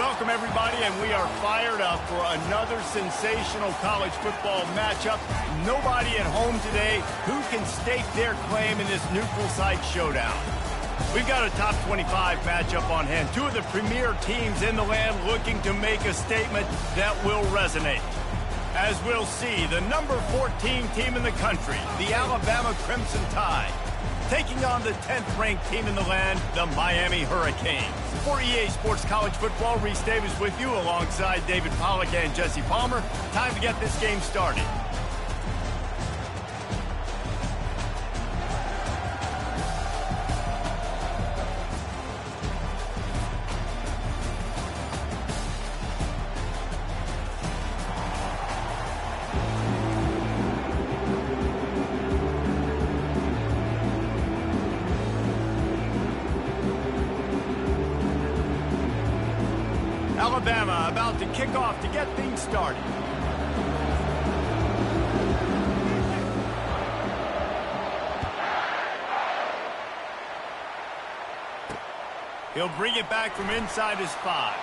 Welcome, everybody, and we are fired up for another sensational college football matchup. Nobody at home today who can stake their claim in this neutral site showdown. We've got a top 25 matchup on hand. Two of the premier teams in the land looking to make a statement that will resonate. As we'll see, the number 14 team in the country, the Alabama Crimson Tide, taking on the 10th-ranked team in the land, the Miami Hurricanes. For EA Sports College Football, Reese Davis with you alongside David Pollack and Jesse Palmer. Time to get this game started. Alabama about to kick off to get things started. He'll bring it back from inside his 5.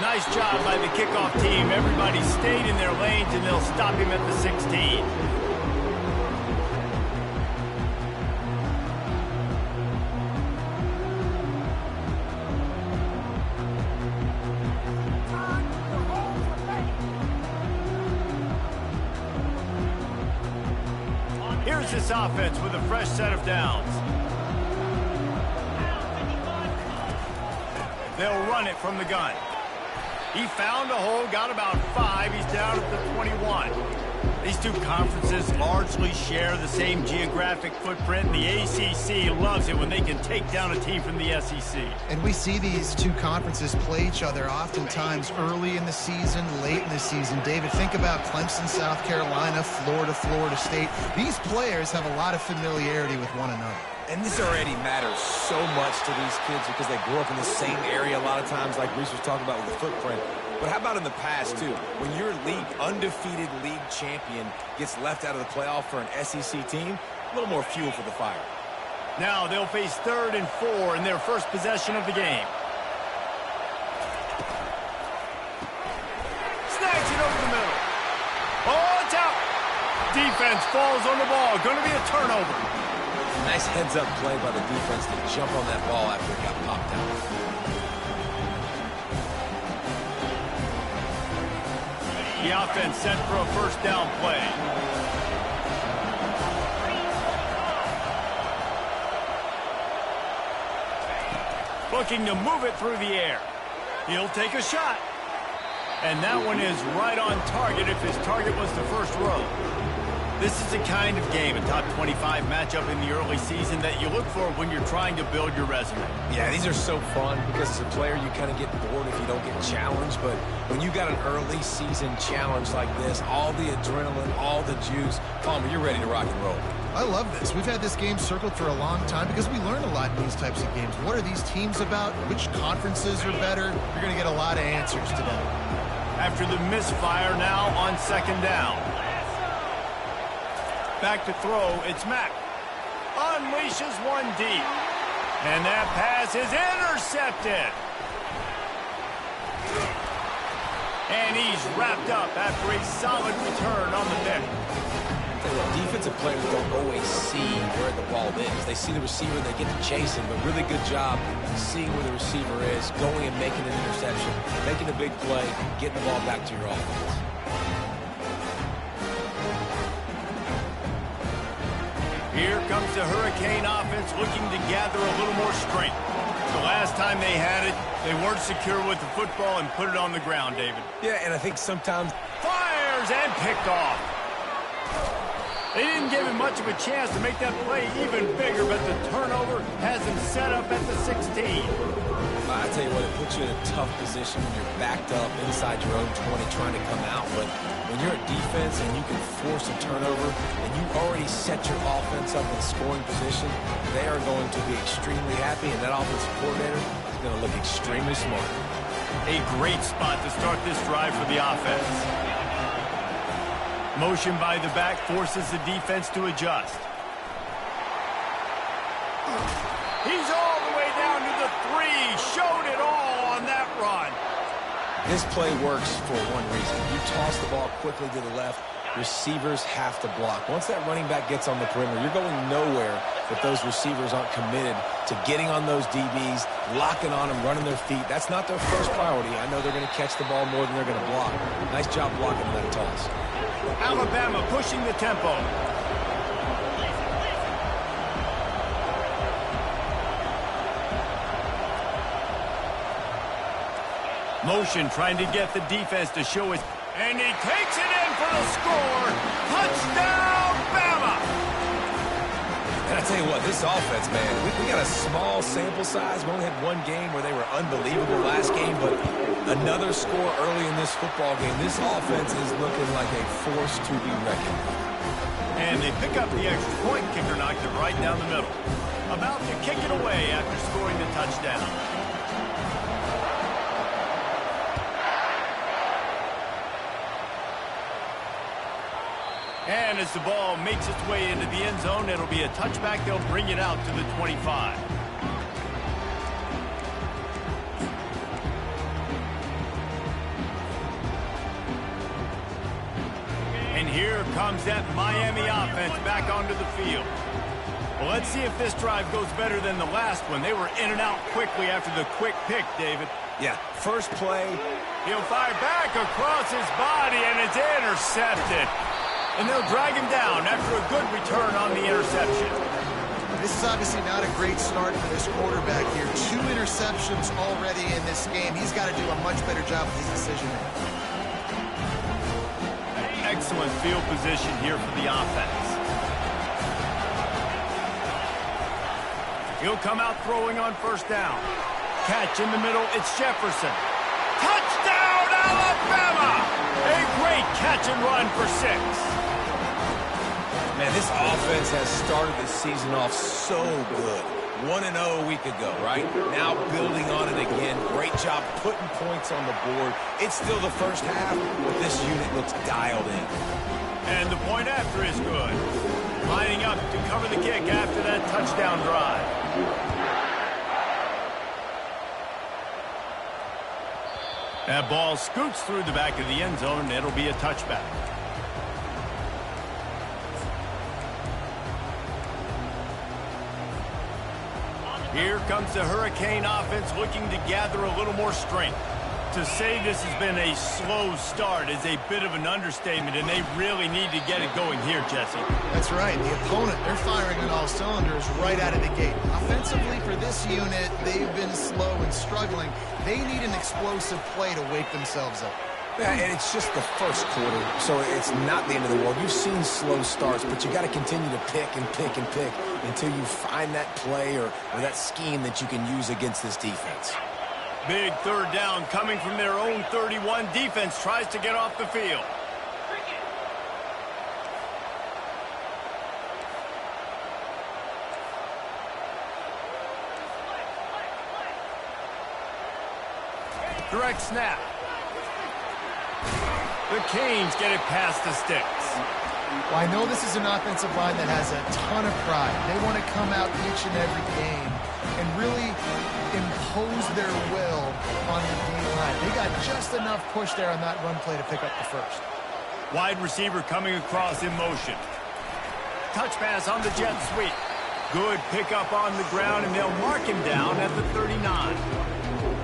Nice job by the kickoff team. Everybody stayed in their lanes, and they'll stop him at the 16. Here's this offense with a fresh set of downs. They'll run it from the gun. He found a hole, got about 5. He's down at the 21. These two conferences largely share the same geographic footprint. The ACC loves it when they can take down a team from the SEC. And we see these two conferences play each other oftentimes early in the season, late in the season. David, think about Clemson, South Carolina, Florida, Florida State. These players have a lot of familiarity with one another. And this already matters so much to these kids because they grew up in the same area a lot of times, like Reese was talking about with the footprint. But how about in the past, too? When your undefeated league champion gets left out of the playoff for an SEC team, a little more fuel for the fire. Now they'll face 3rd and 4 in their first possession of the game. Snags it over the middle. Oh, it's out. Defense falls on the ball. Going to be a turnover. Nice heads-up play by the defense to jump on that ball after it got popped out. The offense set for a first down play. Looking to move it through the air. He'll take a shot. And that one is right on target if his target was the first row. This is the kind of game, a top 25 matchup in the early season, that you look for when you're trying to build your resume. Yeah, these are so fun because as a player you kind of get bored if you don't get challenged. But when you got an early season challenge like this, all the adrenaline, all the juice, Palmer, you're ready to rock and roll. I love this. We've had this game circled for a long time because we learn a lot in these types of games. What are these teams about? Which conferences are better? You're going to get a lot of answers today. After the misfire, now on 2nd down. Back to throw, it's Mack. Unleashes one deep. And that pass is intercepted. And he's wrapped up after a solid return on the pick. Defensive players don't always see where the ball is. They see the receiver, they get to chase him, but really good job seeing where the receiver is, going and making an interception, making a big play, getting the ball back to your offense. Here comes the Hurricane offense looking to gather a little more strength. The last time they had it, they weren't secure with the football and put it on the ground, David. Yeah, and I think sometimes... Fires and picked off. They didn't give him much of a chance to make that play even bigger, but the turnover has him set up at the 16. I tell you what, it puts you in a tough position when you're backed up inside your own 20 trying to come out. But when you're a defense and you can force a turnover and you already set your offense up in scoring position, they are going to be extremely happy, and that offensive coordinator is going to look extremely smart. A great spot to start this drive for the offense. Motion by the back forces the defense to adjust. He's all the way down to the 3. Showed it all on that run. This play works for one reason. You toss the ball quickly to the left, receivers have to block. Once that running back gets on the perimeter, you're going nowhere if those receivers aren't committed to getting on those DBs, locking on them, running their feet. That's not their first priority. I know they're going to catch the ball more than they're going to block. Nice job blocking that toss. Alabama pushing the tempo. Motion trying to get the defense to show his... And he takes it in for the score. Touchdown, Bama! And I tell you what, this offense, man, we got a small sample size. We only had one game where they were unbelievable last game, but another score early in this football game. This offense is looking like a force to be reckoned with. And they pick up the extra point. Kicker knocked it right down the middle. About to kick it away after scoring the touchdown. And as the ball makes its way into the end zone, it'll be a touchback. They'll bring it out to the 25. And here comes that Miami offense back onto the field. Well, let's see if this drive goes better than the last one. They were in and out quickly after the quick pick, David. Yeah, first play. He'll fire back across his body, and it's intercepted. And they'll drag him down after a good return on the interception. This is obviously not a great start for this quarterback here. 2 interceptions already in this game. He's got to do a much better job with his decision-making. Excellent field position here for the offense. He'll come out throwing on first down. Catch in the middle, it's Jefferson. Touchdown, Alabama! A great catch and run for 6. Man, this offense has started the season off so good. 1-0 a week ago, right? Now building on it again. Great job putting points on the board. It's still the first half, but this unit looks dialed in. And the point after is good. Lining up to cover the kick after that touchdown drive. That ball scoots through the back of the end zone, and it'll be a touchback. Here comes the Hurricane offense looking to gather a little more strength. To say this has been a slow start is a bit of an understatement, and they really need to get it going here, Jesse. That's right. The opponent, they're firing on all cylinders right out of the gate. Offensively, for this unit, they've been slow and struggling. They need an explosive play to wake themselves up. Yeah, and it's just the first quarter, so it's not the end of the world. You've seen slow starts, but you got to continue to pick and pick and pick until you find that play or that scheme that you can use against this defense. Big third down coming from their own 31. Defense tries to get off the field. Direct snap. The Canes get it past the sticks. Well, I know this is an offensive line that has a ton of pride. They want to come out each and every game and really impose their will on the D-line. They got just enough push there on that run play to pick up the first. Wide receiver coming across in motion. Touch pass on the jet sweep. Good pickup on the ground, and they'll mark him down at the 39.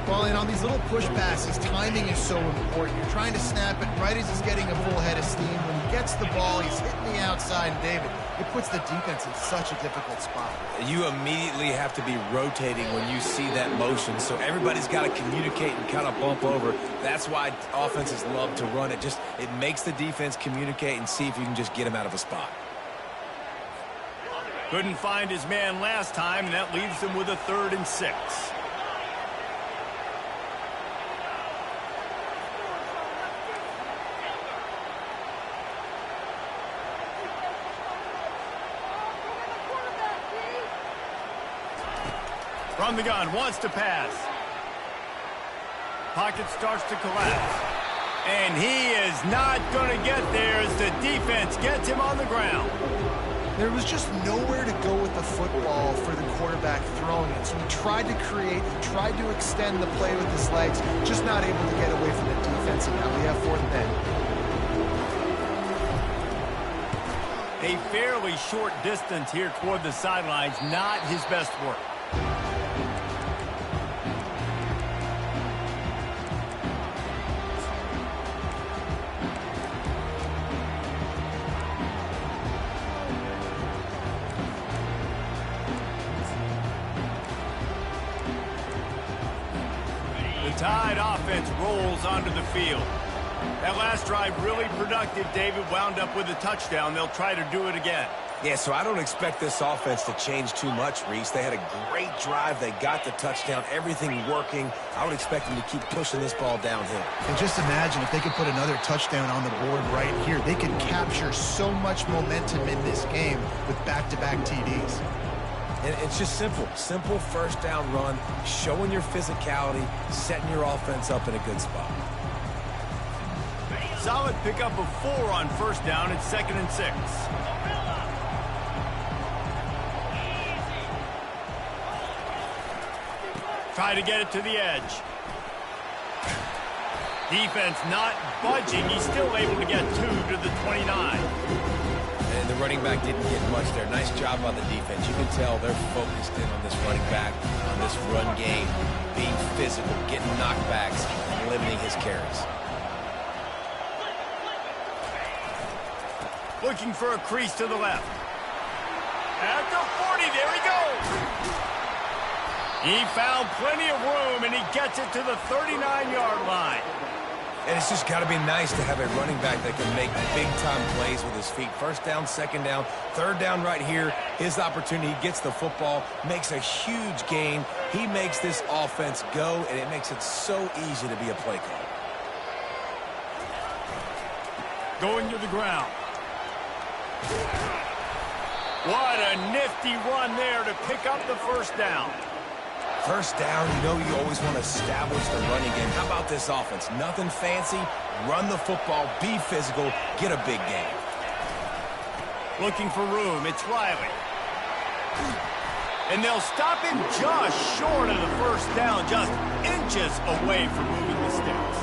Well, and on these little push passes, timing is so important. You're trying to snap it right as he's getting a full head of steam. When he gets the ball, he's hitting the outside, and David, it puts the defense in such a difficult spot. You immediately have to be rotating when you see that motion, so everybody's got to communicate and kind of bump over. That's why offenses love to run it. It makes the defense communicate and see if you can just get him out of a spot. Couldn't find his man last time, and that leaves him with a 3rd and 6. From the gun, wants to pass. Pocket starts to collapse. And he is not going to get there as the defense gets him on the ground. There was just nowhere to go with the football for the quarterback throwing it. So he tried to create, he tried to extend the play with his legs, just not able to get away from the offense, and now we have 4th and 10. A fairly short distance here toward the sidelines, not his best work. The Tide offense rolls onto the field. That last drive really productive. David wound up with a touchdown. They'll try to do it again. Yeah, so I don't expect this offense to change too much, Reese. They had a great drive. They got the touchdown, everything working. I would expect them to keep pushing this ball downhill. And just imagine if they could put another touchdown on the board right here. They could capture so much momentum in this game with back-to-back TDs. And it's just simple. Simple first down run, showing your physicality, setting your offense up in a good spot. Solid pickup of 4 on first down. It's 2nd and 6. Try to get it to the edge. Defense not budging. He's still able to get 2 to the 29. And the running back didn't get much there. Nice job on the defense. You can tell they're focused in on this running back, on this run game, being physical, getting knockbacks, and limiting his carries. Looking for a crease to the left. At the 40, there he goes. He found plenty of room, and he gets it to the 39-yard line. And it's just got to be nice to have a running back that can make big-time plays with his feet. First down, second down, third down right here. His opportunity, he gets the football, makes a huge gain. He makes this offense go, and it makes it so easy to be a play caller. Going to the ground. What a nifty run there to pick up the first down. First down, you know you always want to establish the running game. How about this offense? Nothing fancy. Run the football, be physical, get a big gain. Looking for room. It's Riley. And they'll stop him just short of the first down, just inches away from moving the sticks.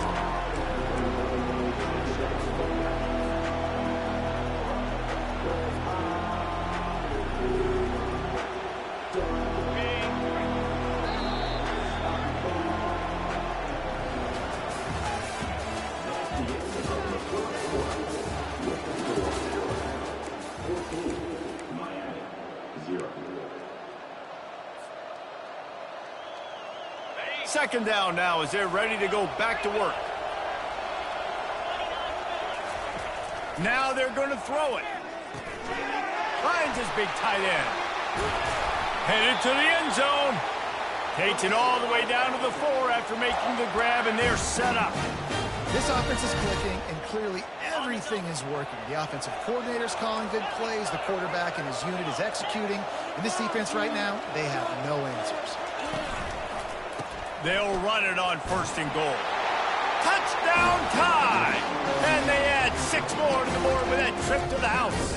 Second down now as they're ready to go back to work. Now they're going to throw it. Finds his big tight end. Headed to the end zone. Takes it all the way down to the 4 after making the grab, and they're set up. This offense is clicking, and clearly everything is working. The offensive coordinator's calling good plays. The quarterback and his unit is executing. And this defense right now, they have no answers. They'll run it on 1st and goal. Touchdown Tide! And they add 6 more to the board with that trip to the house.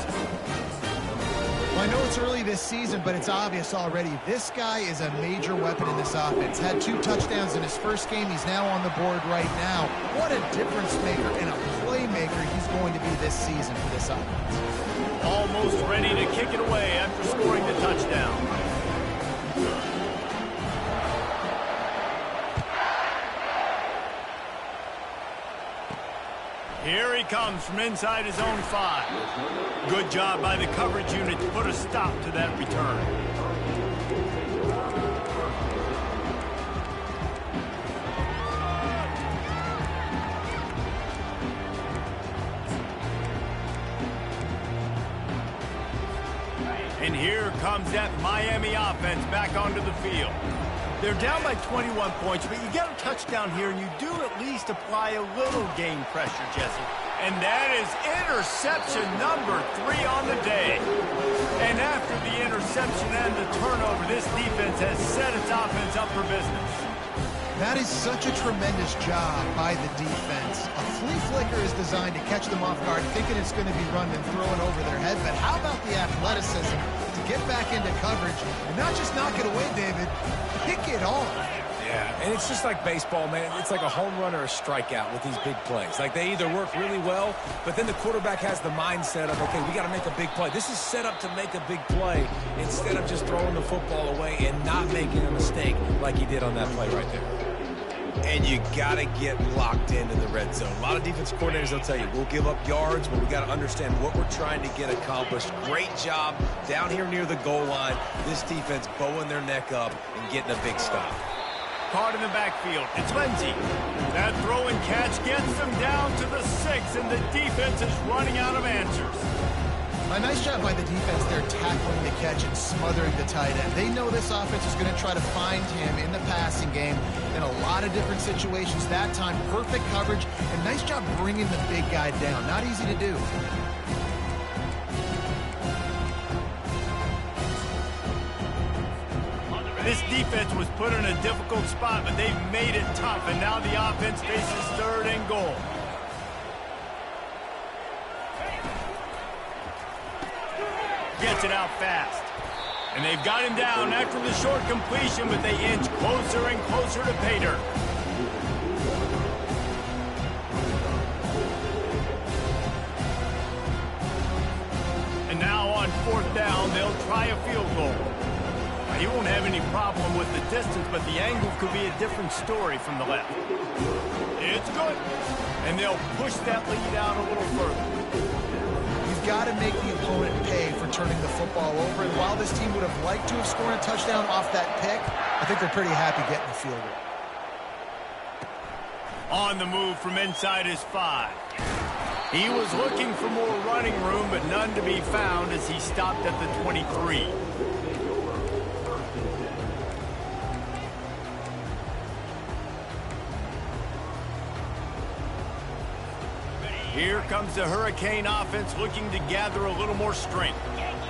Well, I know it's early this season, but it's obvious already. This guy is a major weapon in this offense. Had 2 touchdowns in his first game. He's now on the board right now. What a difference maker and a playmaker he's going to be this season for this offense. Almost ready to kick it away after scoring the touchdown. Here he comes from inside his own 5. Good job by the coverage unit to put a stop to that return. And here comes that Miami offense back onto the field. They're down by 21 points, but you get a touchdown here, and you do at least apply a little game pressure, Jesse. And that is interception number 3 on the day. And after the interception and the turnover, this defense has set its offense up for business. That is such a tremendous job by the defense. A flea flicker is designed to catch them off guard, thinking it's going to be run and thrown over their head. But how about the athleticism to get back into coverage and not just knock it away, David, pick it off. Yeah, Yeah, and it's just like baseball, man. It's like a home run or a strikeout with these big plays. Like, they either work really well, but then the quarterback has the mindset of, okay, we got to make a big play. This is set up to make a big play instead of just throwing the football away and not making a mistake like he did on that play right there. And you got to get locked into the red zone. A lot of defense coordinators will tell you, we'll give up yards, but we got to understand what we're trying to get accomplished. Great job down here near the goal line. This defense bowing their neck up and getting a big stop. Caught in the backfield. It's Lindsey. That throw and catch gets them down to the 6, and the defense is running out of answers. A nice job by the defense there tackling the catch and smothering the tight end. They know this offense is going to try to find him in the passing game in a lot of different situations. That time, perfect coverage, and nice job bringing the big guy down. Not easy to do. This defense was put in a difficult spot, but they've made it tough, and now the offense faces 3rd and goal. Gets it out fast. And they've got him down after the short completion, but they inch closer and closer to pay dirt. And now on 4th down, they'll try a field goal. Now, he won't have any problem with the distance, but the angle could be a different story from the left. It's good. And they'll push that lead out a little further. Got to make the opponent pay for turning the football over. And while this team would have liked to have scored a touchdown off that pick, I think they're pretty happy getting the field goal. On the move from inside his 5. He was looking for more running room, but none to be found as he stopped at the 23. Here comes the Hurricane offense looking to gather a little more strength.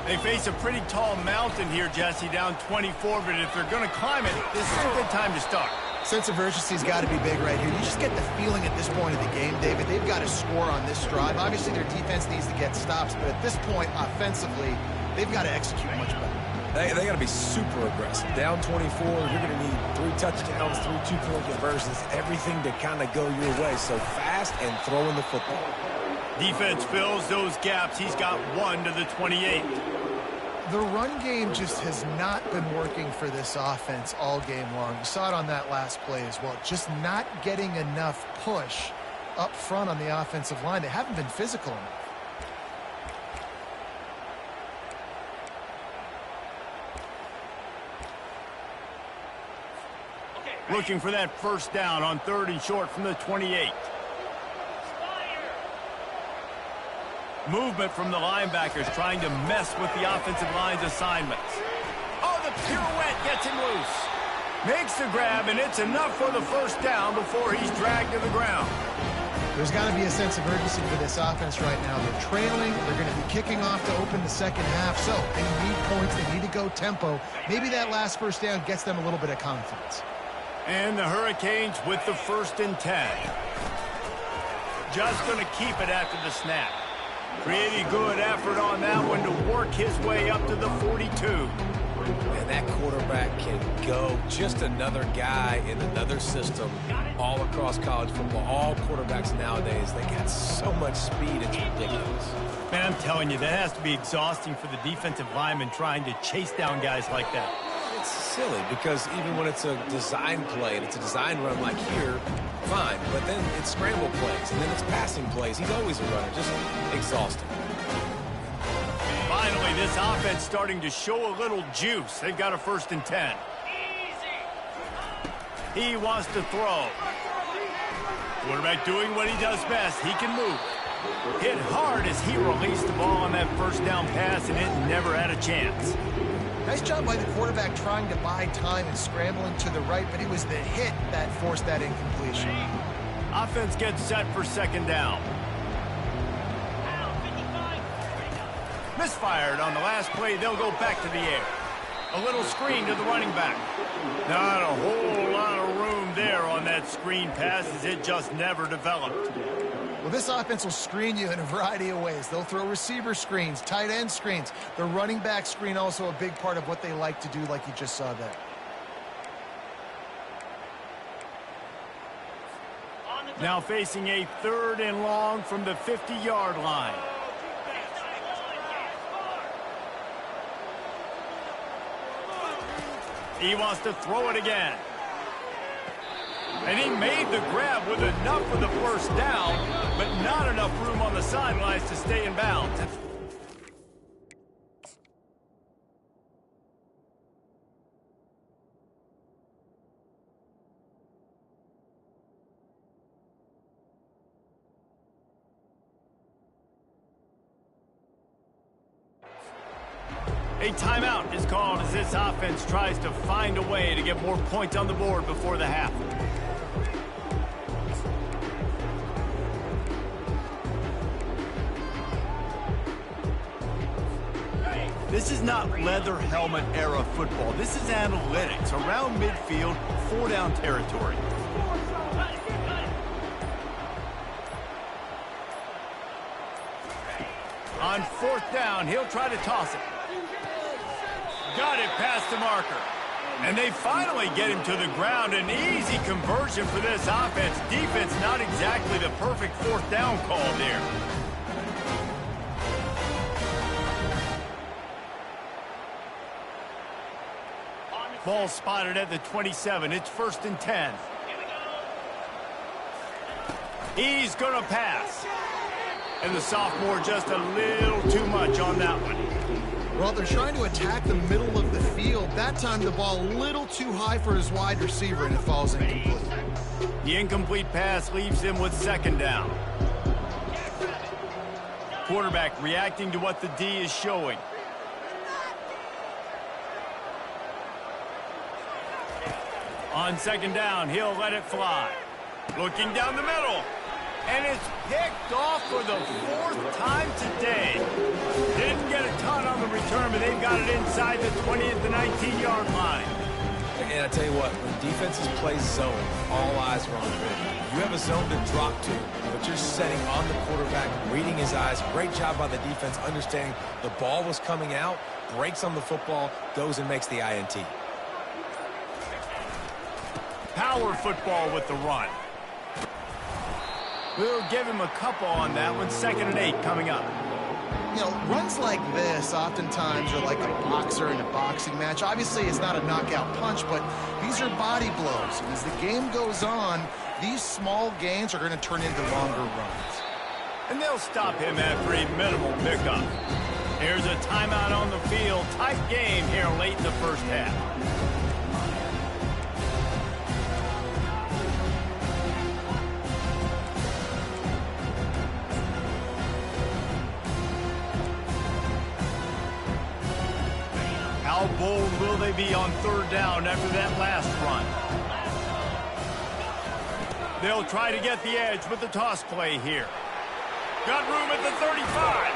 They face a pretty tall mountain here, Jesse, down 24, but if they're going to climb it, this is a good time to start. Sense of urgency's got to be big right here. You just get the feeling at this point of the game, David, they've got to score on this drive. Obviously, their defense needs to get stops, but at this point, offensively, they've got to execute much better. They got to be super aggressive. Down 24, you're going to need 3 touchdowns, 3 two-point conversions, everything to kind of go your way. So fast and throwing the football. Defense fills those gaps. He's got 1 to the 28. The run game just has not been working for this offense all game long. You saw it on that last play as well. Just not getting enough push up front on the offensive line. They haven't been physical enough. Looking for that 1st down on 3rd and short from the 28. Movement from the linebackers trying to mess with the offensive line's assignments. Oh, the pirouette gets him loose. Makes the grab, and it's enough for the 1st down before he's dragged to the ground. There's got to be a sense of urgency for this offense right now. They're trailing. They're going to be kicking off to open the 2nd half. So they need points. They need to go tempo. Maybe that last 1st down gets them a little bit of confidence. And the Hurricanes with the 1st and 10. Just going to keep it after the snap. Pretty good effort on that one to work his way up to the 42. And that quarterback can go. Just another guy in another system all across college football. All quarterbacks nowadays, they got so much speed, it's ridiculous. Man, I'm telling you, that has to be exhausting for the defensive lineman trying to chase down guys like that. It's silly because even when it's a design play and it's a design run like here, fine. But then it's scramble plays and then it's passing plays. He's always a runner. Just exhausting. Finally, this offense starting to show a little juice. They've got a 1st and 10. He wants to throw. Quarterback doing what he does best. He can move. Hit hard as he released the ball on that 1st down pass, and it never had a chance. Nice job by the quarterback trying to buy time and scrambling to the right, but it was the hit that forced that incompletion. Offense gets set for 2nd down. Misfired on the last play. They'll go back to the air. A little screen to the running back. Not a whole lot of room there on that screen pass as it just never developed. Well, this offense will screen you in a variety of ways. They'll throw receiver screens, tight end screens. The running back screen also a big part of what they like to do, like you just saw there. Now facing a 3rd and long from the 50-yard line. He wants to throw it again. And he made the grab with enough for the first down, but not enough room on the sidelines to stay in bounds. A timeout is called as this offense tries to find a way to get more points on the board before the half. This is not leather helmet era football. This is analytics around midfield, 4-down territory. On 4th down, he'll try to toss it. Got it past the marker. And they finally get him to the ground. An easy conversion for this offense. Defense not exactly the perfect 4th down call there. Ball spotted at the 27. It's 1st and 10. He's going to pass. And the sophomore just a little too much on that one. Well, they're trying to attack the middle of the field. That time the ball a little too high for his wide receiver, and it falls incomplete. The incomplete pass leaves him with 2nd down. Quarterback reacting to what the D is showing. On 2nd down, he'll let it fly. Looking down the middle. And it's picked off for the 4th time today. Didn't get a ton on the return, but they've got it inside the 20 at the 19-yard line. And I tell you what, when defenses play zone, all eyes are on them. You have a zone to drop to, but you're setting on the quarterback, reading his eyes. Great job by the defense, understanding the ball was coming out, breaks on the football, goes and makes the INT. Power football with the run. We'll give him a couple on that one. 2nd and 8 coming up. You know, runs like this oftentimes are like a boxer in a boxing match. Obviously, it's not a knockout punch, but these are body blows. And as the game goes on, these small gains are going to turn into longer runs. And they'll stop him after a minimal pickup. Here's a timeout on the field. Tight game here late in the 1st half. How bold will they be on 3rd down after that last run? They'll try to get the edge with the toss play here. Got room at the 35.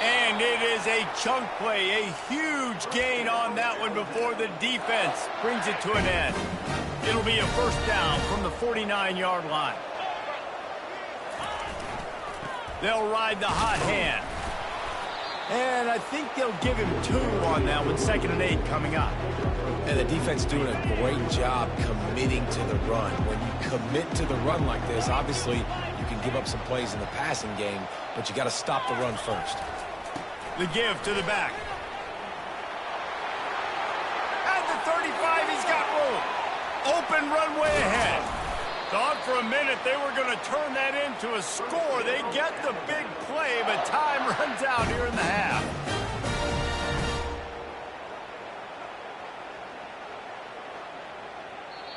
And it is a chunk play, a huge gain on that one before the defense brings it to an end. It'll be a 1st down from the 49-yard line. They'll ride the hot hand. And I think they'll give him 2 on that one. 2nd and 8 coming up. And the defense doing a great job committing to the run. When you commit to the run like this, obviously you can give up some plays in the passing game, but you got to stop the run first. The give to the back. At the 35, he's got room. Open runway ahead. Thought for a minute they were going to turn that into a score. They get the big play, but time runs out here in the half.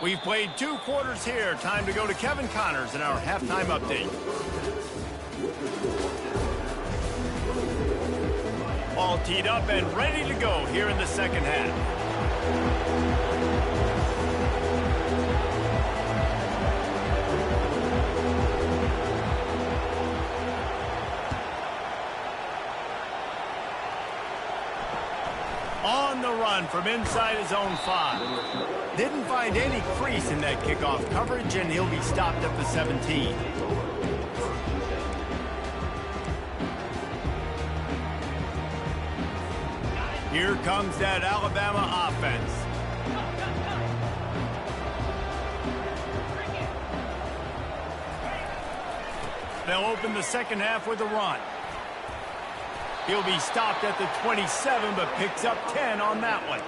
We've played 2 quarters here. Time to go to Kevin Connors in our halftime update. All teed up and ready to go here in the 2nd half. On the run from inside his own 5. Didn't find any crease in that kickoff coverage, and he'll be stopped at the 17. Here comes that Alabama offense. They'll open the second half with a run. He'll be stopped at the 27, but picks up 10 on that one.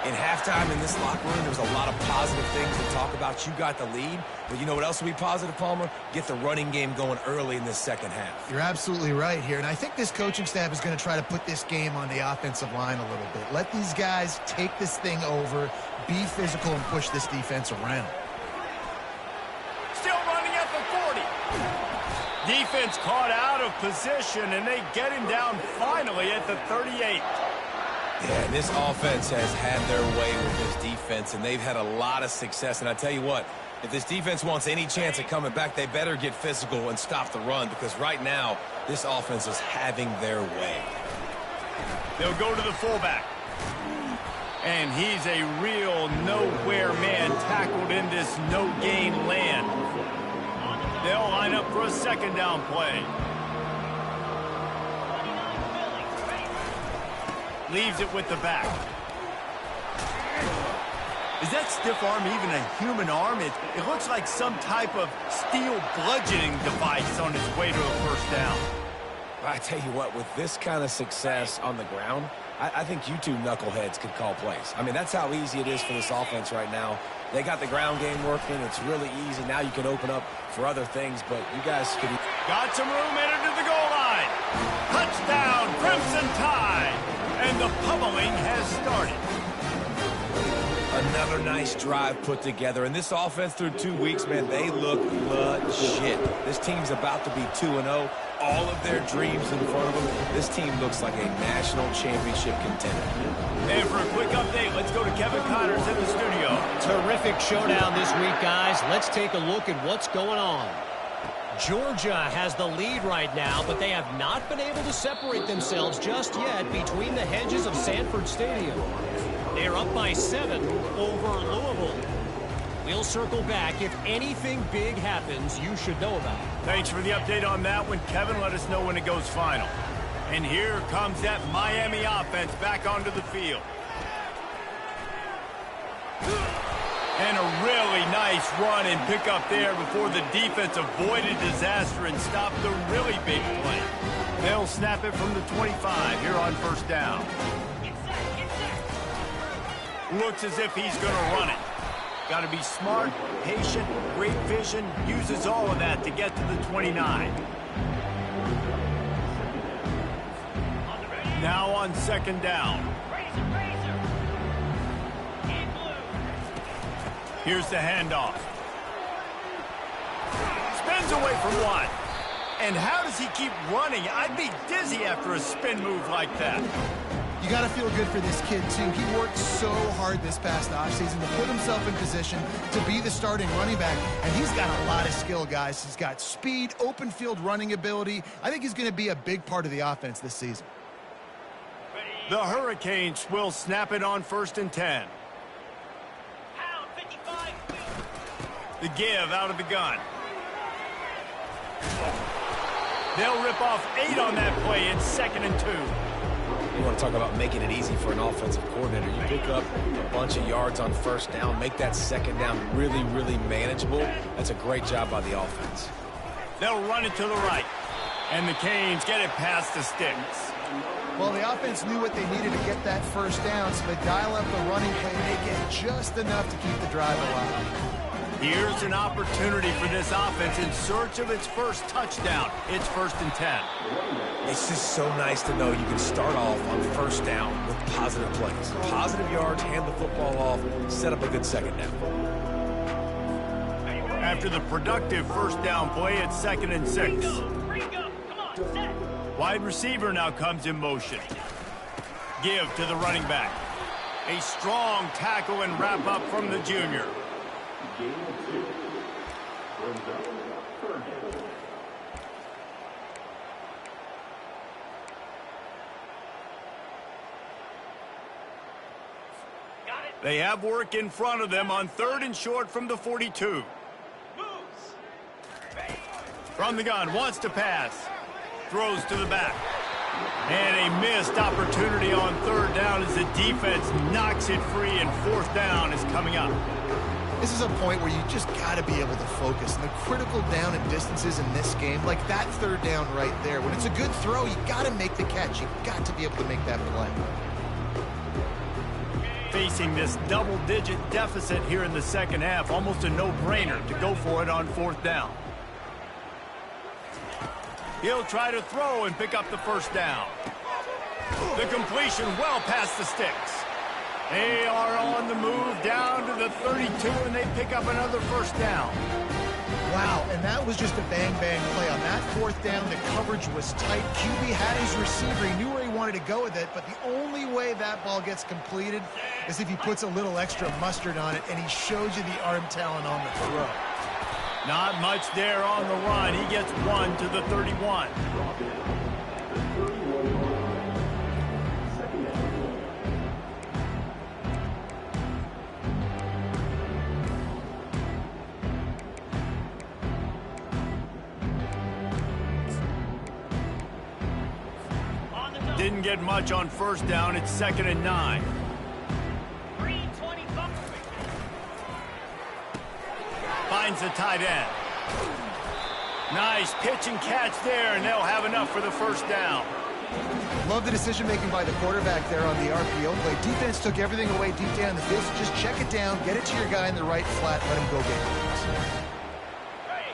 In halftime in this locker room, there's a lot of positive things to talk about. You got the lead, but you know what else will be positive, Palmer? Get the running game going early in this second half. You're absolutely right here, and I think this coaching staff is going to try to put this game on the offensive line a little bit. Let these guys take this thing over, be physical, and push this defense around. Still running at the 40. Defense caught out of position, and they get him down finally at the 38. Yeah, this offense has had their way with this defense, and they've had a lot of success. And I tell you what, if this defense wants any chance of coming back, they better get physical and stop the run, because right now, this offense is having their way. They'll go to the fullback. And he's a real nowhere man tackled in this no-gain land. They'll line up for a second down play. Leaves it with the back. Is that stiff arm even a human arm? It looks like some type of steel bludgeoning device on its way to a first down. I tell you what, with this kind of success on the ground, I think you two knuckleheads could call plays. I mean, that's how easy it is for this offense right now. They got the ground game working. It's really easy. Now you can open up for other things, but you guys could... Got some room, headed to the goal line. Touchdown, Crimson Tide. And the pummeling has started. Another nice drive put together. And this offense through 2 weeks, man, they look legit. This team's about to be 2-0. All of their dreams in front of them. This team looks like a national championship contender. And for a quick update, let's go to Kevin Connors in the studio. Terrific showdown this week, guys. Let's take a look at what's going on. Georgia has the lead right now, but they have not been able to separate themselves just yet between the hedges of Sanford Stadium. They're up by 7 over Louisville. We'll circle back. If anything big happens, you should know about it. Thanks for the update on that one, Kevin. Let us know when it goes final. And here comes that Miami offense back onto the field. And a really nice run and pick up there before the defense avoided disaster and stopped the really big play. They'll snap it from the 25 here on first down. Looks as if he's going to run it. Got to be smart, patient, great vision, uses all of that to get to the 29. Now on second down. Here's the handoff. Spins away from one. And how does he keep running? I'd be dizzy after a spin move like that. You got to feel good for this kid, too. He worked so hard this past offseason to put himself in position to be the starting running back. And he's got a lot of skill, guys. He's got speed, open field running ability. I think he's going to be a big part of the offense this season. The Hurricanes will snap it on first and 10. The give out of the gun. They'll rip off 8 on that play in second and 2. You want to talk about making it easy for an offensive coordinator. You pick up a bunch of yards on first down, make that second down really, really manageable. That's a great job by the offense. They'll run it to the right. And the Canes get it past the sticks. Well, the offense knew what they needed to get that first down, so they dial up the running play. They get just enough to keep the drive alive. Here's an opportunity for this offense in search of its first touchdown. It's first and 10. It's just so nice to know you can start off on first down with positive plays. Positive yards, hand the football off, set up a good second down. After the productive first down play, it's second and 6. Wide receiver now comes in motion. Give to the running back. A strong tackle and wrap up from the junior. They have work in front of them on third and short from the 42. From the gun, wants to pass. Throws to the back. And a missed opportunity on third down as the defense knocks it free, and fourth down is coming up. This is a point where you just got to be able to focus. And the critical down and distances in this game, like that third down right there, when it's a good throw, you got to make the catch. You got to be able to make that play. Facing this double-digit deficit here in the second half, almost a no-brainer to go for it on fourth down. He'll try to throw and pick up the first down. The completion well past the sticks. They are on the move down to the 32, and they pick up another first down. Wow, and that was just a bang-bang play. On that fourth down, the coverage was tight. QB had his receiver. He knew where he wanted to go with it, but the only way that ball gets completed is if he puts a little extra mustard on it, and he shows you the arm talent on the throw. Not much there on the run. He gets one to the 31. Didn't get much on first down. It's 2nd and 9. Finds the tight end. Nice pitch and catch there, and they'll have enough for the first down. Love the decision-making by the quarterback there on the RPO play. Defense took everything away deep down the field. So just check it down, get it to your guy in the right flat, let him go get it.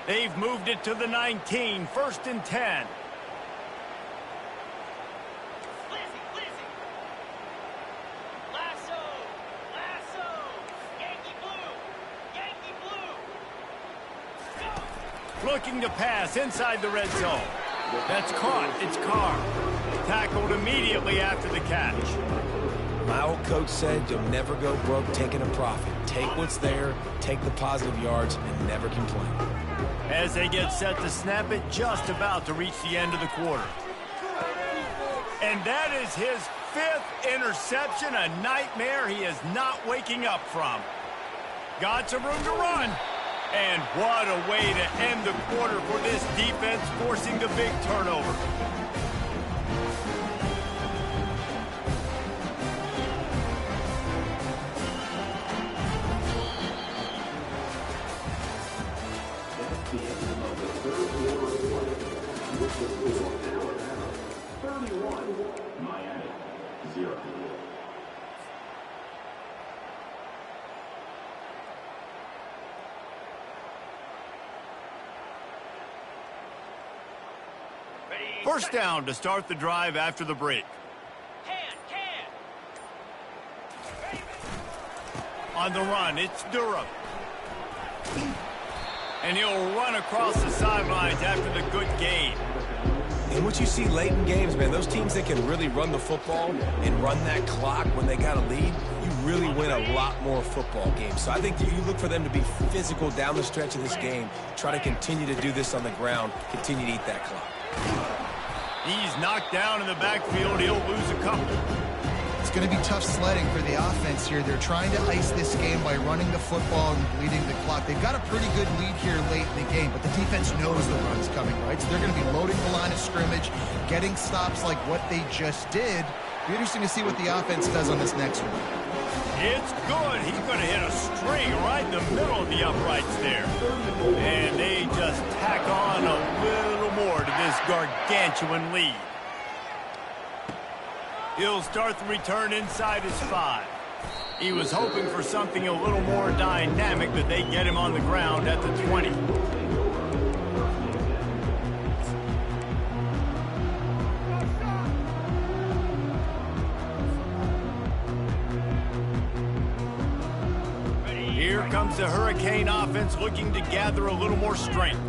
They've moved it to the 19, 1st and 10. Looking to pass inside the red zone. That's caught. It's Carr. Tackled immediately after the catch. My old coach said you'll never go broke taking a profit. Take what's there, take the positive yards, and never complain. As they get set to snap it, just about to reach the end of the quarter. And that is his 5th interception, a nightmare he is not waking up from. Got some room to run. And what a way to end the quarter for this defense, forcing the big turnover. First down to start the drive after the break. On the run, it's Durham. And he'll run across the sidelines after the good gain. And what you see late in games, man, those teams that can really run the football and run that clock when they got a lead, you really win a lot more football games. So I think you look for them to be physical down the stretch of this game, try to continue to do this on the ground, continue to eat that clock. He's knocked down in the backfield. He'll lose a couple. It's going to be tough sledding for the offense here. They're trying to ice this game by running the football and bleeding the clock. They've got a pretty good lead here late in the game, but the defense knows the run's coming, right? So they're going to be loading the line of scrimmage, getting stops like what they just did. Be interesting to see what the offense does on this next one. It's good. He's going to hit a string right in the middle of the uprights there. And they just tack on a little more to this gargantuan lead. He'll start the return inside his 5. He was hoping for something a little more dynamic, but they get him on the ground at the 20. Here comes the Hurricane offense looking to gather a little more strength.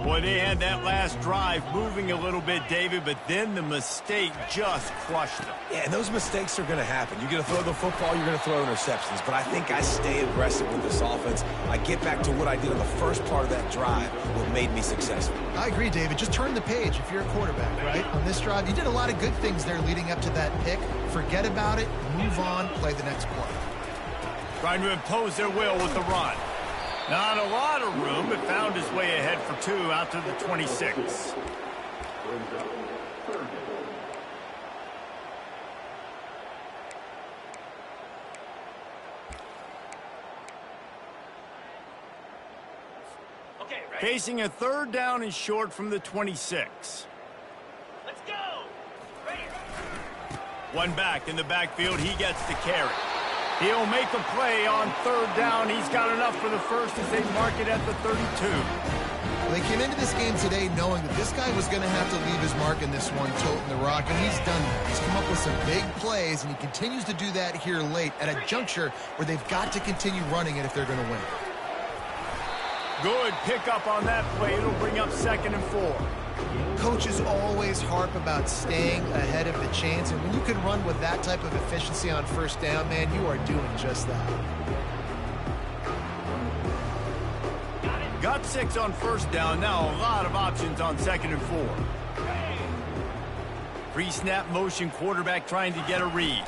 Boy, they had that last drive moving a little bit, David, but then the mistake just crushed them. Yeah, and those mistakes are going to happen. You're going to throw the football, you're going to throw interceptions. But I think I stay aggressive with this offense. I get back to what I did in the first part of that drive, what made me successful. I agree, David. Just turn the page if you're a quarterback, right? On this drive, you did a lot of good things there leading up to that pick. Forget about it, move on, play the next play. Trying to impose their will with the run. Not a lot of room, but found his way ahead for 2 out to the 26. Facing a 3rd down and short from the 26. Let's go. Ready. One back in the backfield. He gets the carry. He'll make a play on 3rd down. He's got enough for the first as they mark it at the 32. Well, they came into this game today knowing that this guy was going to have to leave his mark in this one, toting the rock, and he's done that. He's come up with some big plays, and he continues to do that here late at a juncture where they've got to continue running it if they're going to win. Good pickup on that play. It'll bring up 2nd and 4. Coaches always harp about staying ahead of the chains, and when you can run with that type of efficiency on 1st down, man, you are doing just that. Got 6 on 1st down. Now a lot of options on 2nd and 4. Pre-snap motion, quarterback trying to get a read.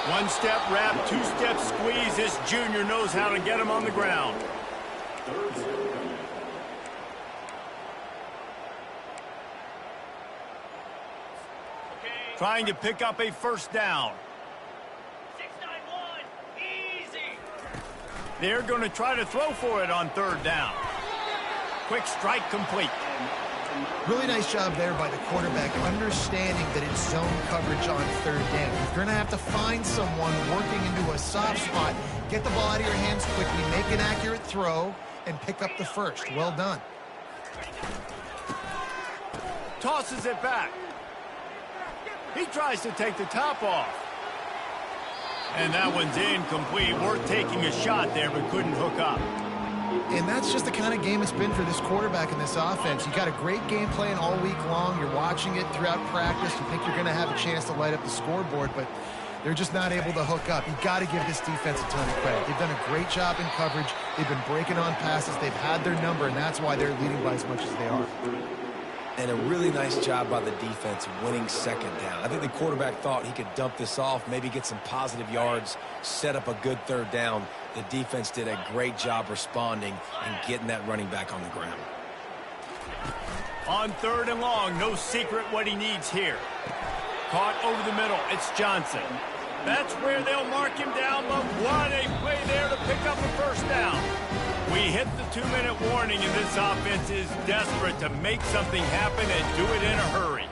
1-step wrap, 2-step squeeze. This junior knows how to get him on the ground. Trying to pick up a 1st down. 6-9-1. Easy. They're going to try to throw for it on 3rd down. Quick strike complete. Really nice job there by the quarterback, understanding that it's zone coverage on 3rd down. You're going to have to find someone working into a soft spot, get the ball out of your hands quickly, make an accurate throw, and pick up the 1st. Well done. Tosses it back. He tries to take the top off. And that one's incomplete. Worth taking a shot there, but couldn't hook up. And that's just the kind of game it's been for this quarterback in this offense. You got a great game plan all week long. You're watching it throughout practice. You think you're going to have a chance to light up the scoreboard, but they're just not able to hook up. You've got to give this defense a ton of credit. They've done a great job in coverage. They've been breaking on passes. They've had their number, and that's why they're leading by as much as they are. And a really nice job by the defense winning 2nd down. I think the quarterback thought he could dump this off, maybe get some positive yards, set up a good 3rd down. The defense did a great job responding and getting that running back on the ground. On 3rd and long, no secret what he needs here. Caught over the middle, it's Johnson. That's where they'll mark him down, but what a play there to pick up a 1st down. We hit the 2-minute warning, and this offense is desperate to make something happen and do it in a hurry.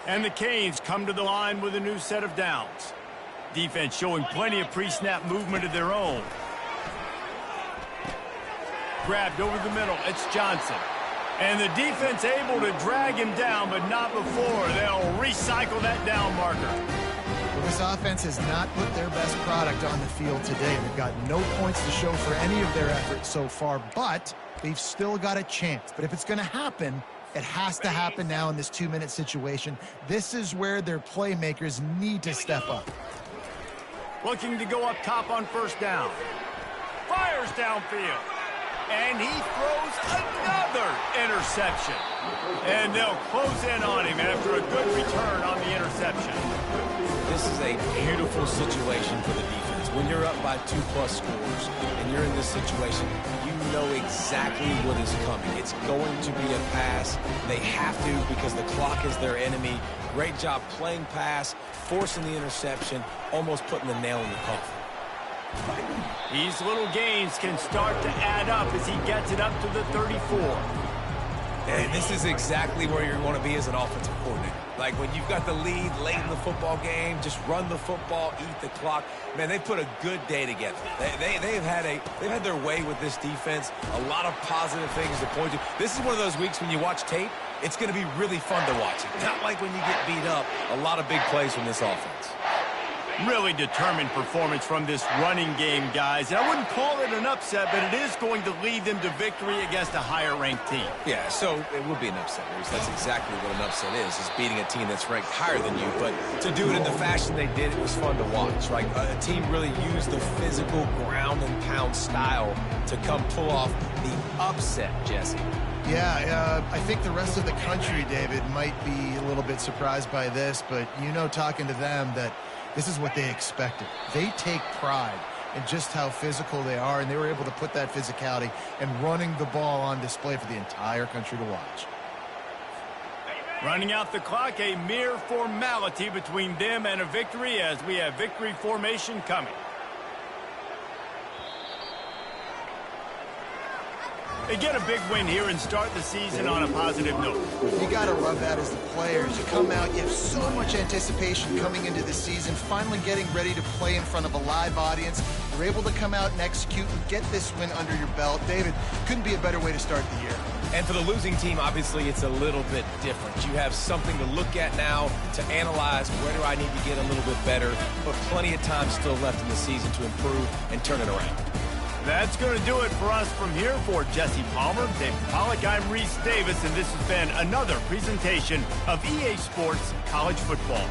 And the Canes come to the line with a new set of downs. Defense showing plenty of pre-snap movement of their own. Grabbed over the middle, it's Johnson. And the defense able to drag him down, but not before. They'll recycle that down marker. Well, this offense has not put their best product on the field today. They've got no points to show for any of their efforts so far, but they've still got a chance. But if it's going to happen, it has to happen now in this 2-minute situation. This is where their playmakers need to step up. Looking to go up top on 1st down. Fires downfield. And he throws another interception. And they'll close in on him after a good return on the interception. This is a beautiful situation for the defense. When you're up by 2+ scores and you're in this situation, you know exactly what is coming. It's going to be a pass. They have to because the clock is their enemy. Great job playing pass, forcing the interception, almost putting the nail in the coffin. These little gains can start to add up as he gets it up to the 34. And this is exactly where you want to be as an offensive coordinator. Like when you've got the lead late in the football game, just run the football, eat the clock. Man, they've put a good day together. They've had their way with this defense. A lot of positive things to point to. This is one of those weeks when you watch tape, it's going to be really fun to watch. Not like when you get beat up. A lot of big plays from this offense. Really determined performance from this running game, guys. And I wouldn't call it an upset, but it is going to lead them to victory against a higher-ranked team. Yeah, so it would be an upset, Reese. That's exactly what an upset is beating a team that's ranked higher than you. But to do it in the fashion they did, it was fun to watch, right? A team really used the physical ground-and-pound style to come pull off the upset, Jesse. Yeah, I think the rest of the country, David, might be a little bit surprised by this, but you know, talking to them, that this is what they expected. They take pride in just how physical they are, and they were able to put that physicality and running the ball on display for the entire country to watch. Running out the clock, a mere formality between them and a victory as we have victory formation coming. They get a big win here and start the season on a positive note. You got to love that as the players. You come out, you have so much anticipation coming into the season, finally getting ready to play in front of a live audience. You're able to come out and execute and get this win under your belt. David, couldn't be a better way to start the year. And for the losing team, obviously, it's a little bit different. You have something to look at now, to analyze where do I need to get a little bit better, but plenty of time still left in the season to improve and turn it around. That's going to do it for us from here. For Jesse Palmer, David Pollack, I'm Reese Davis, and this has been another presentation of EA Sports College Football.